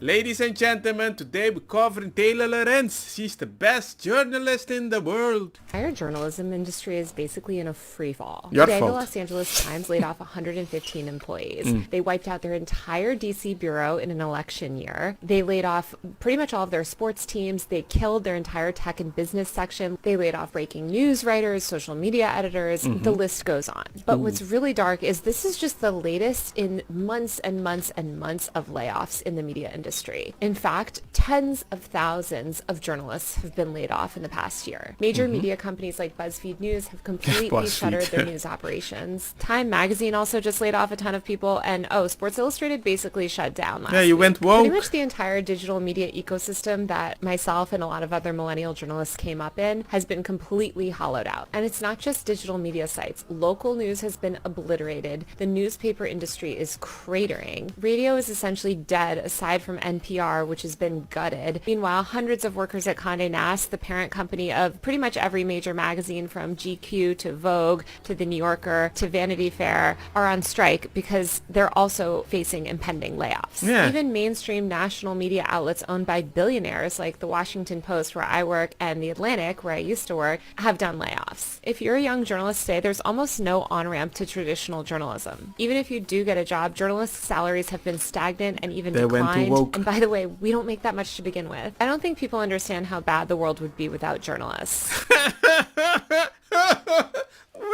Ladies and gentlemen, today we're covering Taylor Lorenz. She's the best journalist in the world. The entire journalism industry is basically in a free fall. Your Today, fault. the Los Angeles Times laid off 115 employees. They wiped out their entire DC bureau in an election year. They laid off pretty much all of their sports teams. They killed their entire tech and business section. They laid off breaking news writers, social media editors. The list goes on. But what's really dark is this is just the latest in months and months and months of layoffs in the media industry. In fact, tens of thousands of journalists have been laid off in the past year. Major media companies like BuzzFeed News have completely BuzzFeed. shuttered their news operations. Time Magazine also just laid off a ton of people, and Sports Illustrated basically shut down last Yeah, you week. went woke. Pretty much the entire digital media ecosystem that myself and a lot of other millennial journalists came up in has been completely hollowed out. And it's not just digital media sites. Local news has been obliterated. The newspaper industry is cratering. Radio is essentially dead aside from NPR, which has been gutted. Meanwhile, hundreds of workers at Condé Nast, the parent company of pretty much every major magazine from GQ to Vogue to The New Yorker to Vanity Fair, are on strike because they're also facing impending layoffs. Yeah. Even mainstream national media outlets owned by billionaires like the Washington Post, where I work, and The Atlantic, where I used to work, have done layoffs. If you're a young journalist today, there's almost no on-ramp to traditional journalism. Even if you do get a job, journalists' salaries have been stagnant and even They went to declined. woke. And by the way, we don't make that much to begin with. I don't think people understand how bad the world would be without journalists.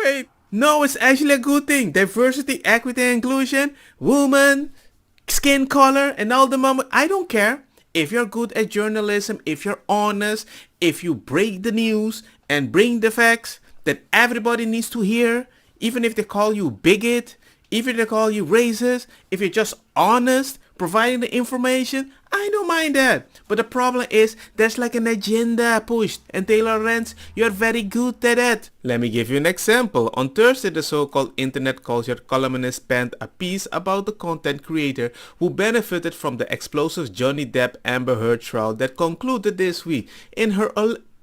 Wait. No, it's actually a good thing. Diversity, equity, and inclusion, woman, skin color, and all the moment. I don't care. If you're good at journalism, if you're honest, if you break the news and bring the facts that everybody needs to hear, even if they call you bigot, even if they call you racist, if you're just honest, providing the information, I don't mind that. But the problem is there's like an agenda pushed, and Taylor Lorenz, you're very good at it. Let me give you an example. On Thursday, the so-called internet culture columnist penned a piece about the content creator who benefited from the explosive Johnny Depp Amber Heard trial that concluded this week.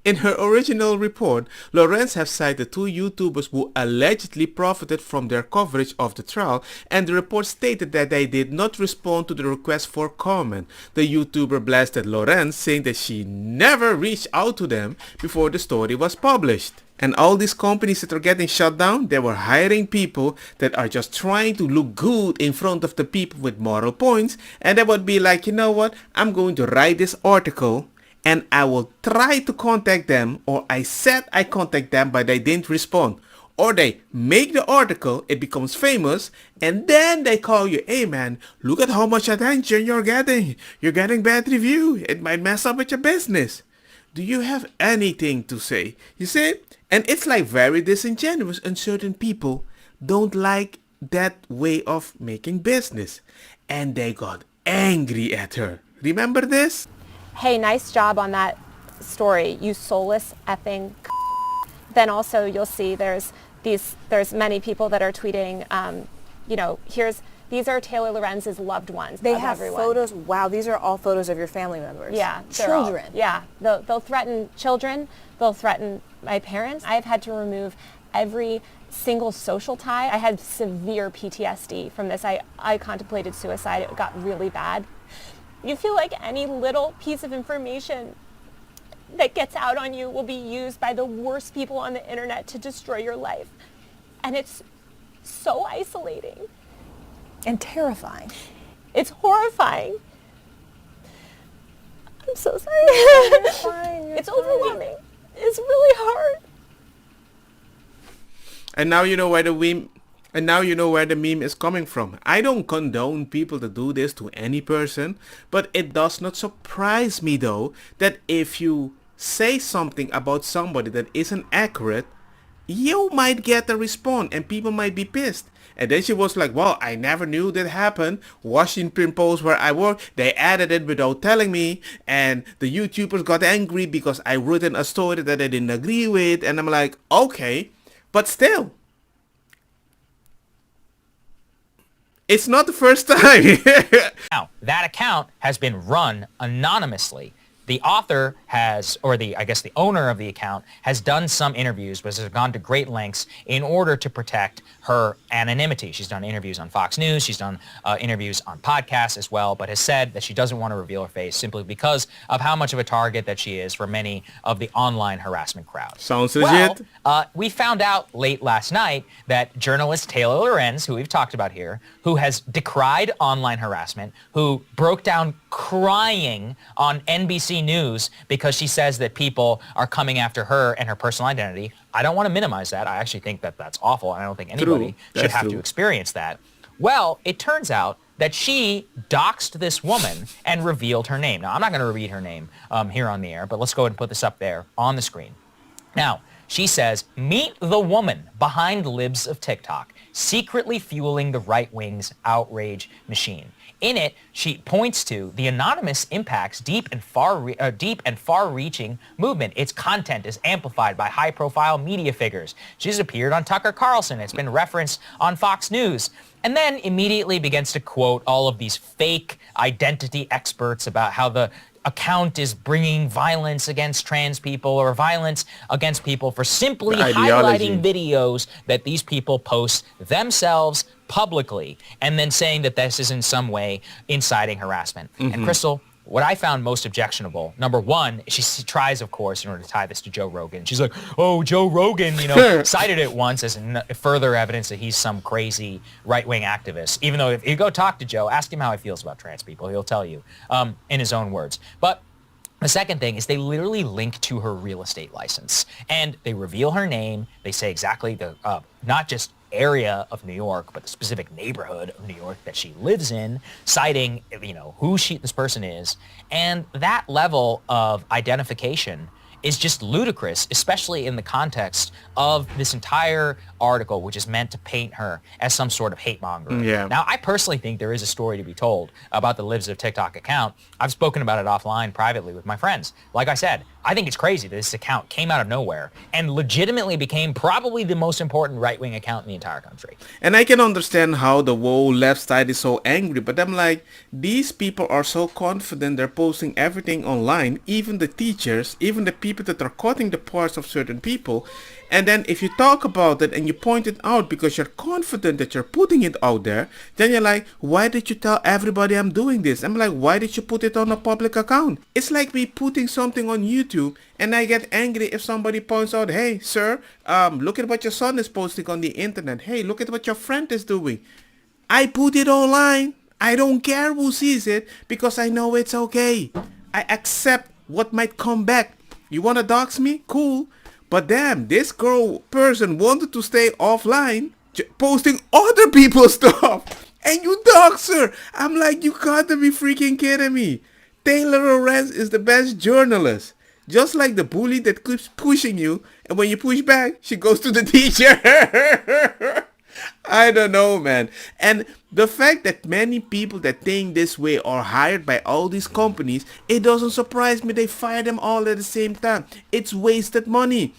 In her original report, Lorenz has cited two YouTubers who allegedly profited from their coverage of the trial, and the report stated that they did not respond to the request for comment. The YouTuber blasted Lorenz, saying that she never reached out to them before the story was published. And all these companies that are getting shut down, they were hiring people that are just trying to look good in front of the people with moral points, and they would be like, you know what, I'm going to write this article and I will try to contact them, or I said I contact them but they didn't respond. Or they make the article, it becomes famous, and then they call you, hey man, look at how much attention you're getting. You're getting bad review. It might mess up with your business. Do you have anything to say? You see? And it's like very disingenuous, and certain people don't like that way of making business. And they got angry at her. Remember this? Hey, nice job on that story, you soulless effing. Then also you'll see there's many people that are tweeting, these are Taylor Lorenz's loved ones. They of have everyone. photos. Wow, these are all photos of your family members. Yeah, they're all- children. yeah, they'll threaten children. They'll threaten my parents. I've had to remove every single social tie. I had severe PTSD from this. I contemplated suicide. It got really bad. You feel like any little piece of information that gets out on you will be used by the worst people on the internet to destroy your life. And it's so isolating. And terrifying. It's horrifying. I'm so sorry. You're fine, you're It's fine. overwhelming. It's really hard. And now you know where the meme is coming from. I don't condone people to do this to any person, but it does not surprise me though that if you say something about somebody that isn't accurate, you might get a response and people might be pissed. And then she was like, well, I never knew that happened. Washington Post, where I work, they added it without telling me. And the YouTubers got angry because I written a story that I didn't agree with. And I'm like, okay, but still. It's not the first time. Now, that account has been run anonymously. the author has, or I guess the owner of the account has done some interviews, but has gone to great lengths in order to protect her anonymity. She's done interviews on Fox News. She's done interviews on podcasts as well, but has said that she doesn't want to reveal her face simply because of how much of a target that she is for many of the online harassment crowd. Sounds legit. Well, we found out late last night that journalist Taylor Lorenz, who we've talked about here, who has decried online harassment, who broke down crying on NBC News because she says that people are coming after her and her personal identity. I don't want to minimize that. I actually think that that's awful, and I don't think anybody should have to experience that. Well, it turns out that she doxed this woman and revealed her name. Now, I'm not going to read her name here on the air, but let's go ahead and put this up there on the screen. Now, she says, meet the woman behind libs of TikTok, secretly fueling the right wing's outrage machine. In it, she points to the anonymous impacts deep and far-reaching movement. Its content is amplified by high-profile media figures. She's appeared on Tucker Carlson. It's been referenced on Fox News. And then immediately begins to quote all of these fake identity experts about how the account is bringing violence against trans people or violence against people for simply highlighting videos that these people post themselves publicly, and then saying that this is in some way inciting harassment. And Crystal, what I found most objectionable, number one, she tries, of course, in order to tie this to Joe Rogan. She's like, oh, Joe Rogan, cited it once as further evidence that he's some crazy right-wing activist. Even though if you go talk to Joe, ask him how he feels about trans people. He'll tell you in his own words. But the second thing is they literally link to her real estate license. And they reveal her name. They say exactly the, not just area of New York, but the specific neighborhood of New York that she lives in, citing, who this person is. And that level of identification is just ludicrous, especially in the context of this entire article, which is meant to paint her as some sort of hate monger. Yeah. Now, I personally think there is a story to be told about the Libs of TikTok account. I've spoken about it offline privately with my friends. Like I said, I think it's crazy that this account came out of nowhere and legitimately became probably the most important right-wing account in the entire country. And I can understand how the whole left side is so angry, but I'm like, these people are so confident they're posting everything online, even the teachers, even the people that are cutting the parts of certain people. And then if you talk about it and you point it out because you're confident that you're putting it out there, then you're like, why did you tell everybody I'm doing this? I'm like, why did you put it on a public account? It's like me putting something on YouTube and I get angry if somebody points out, hey, sir, look at what your son is posting on the internet. Hey, look at what your friend is doing. I put it online. I don't care who sees it because I know it's okay. I accept what might come back. You want to dox me? Cool. But damn, this person wanted to stay offline, posting other people's stuff. And you dox her. I'm like, you gotta be freaking kidding me. Taylor Lorenz is the best journalist. Just like the bully that keeps pushing you. And when you push back, she goes to the teacher. I don't know, man. And the fact that many people that think this way are hired by all these companies, it doesn't surprise me. They fire them all at the same time. It's wasted money.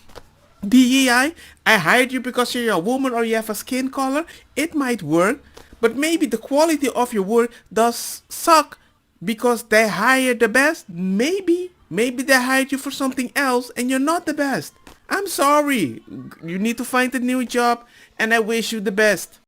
DEI, I hired you because you're a woman or you have a skin color. It might work, but maybe the quality of your work does suck because they hired the best. Maybe they hired you for something else and you're not the best. I'm sorry. You need to find a new job and I wish you the best.